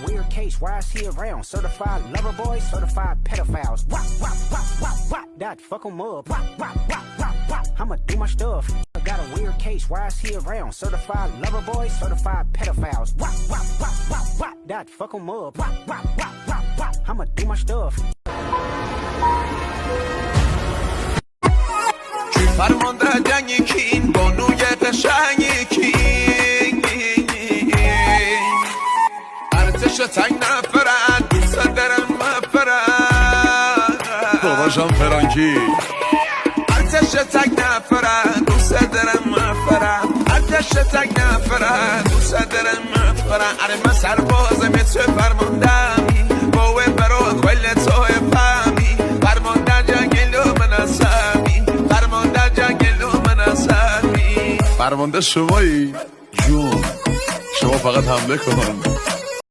a weird case, why is he around? Certified lover boys, certified pedophiles. Wop, wop, wop, wop, wop, that fuck 'em up. Wop, wop, wop, wop, wop, I'ma do my stuff. I got a weird case, why is he around? Certified lover boys, certified pedophiles. Wop, wop, wop, wop, wop, that fuck 'em up. Wop, wop, wop, wop, wop, I'ma do my stuff. فرمانده جنگی کین بانوی قشنگی کین ارتش تنگ نفرن دوست دارم مفرن باباشم فرانکی ارتش تنگ نفرن دوست دارم مفرن ارتش تنگ نفرن دوست دارم مفرن اره من سربازم تو فرماندمی باوه برات کل توی فهمی فرمانده جنگلو من اسمی فرمانده جنگلو من اسمی فرمانده شمایی جون شما فقط حمله کن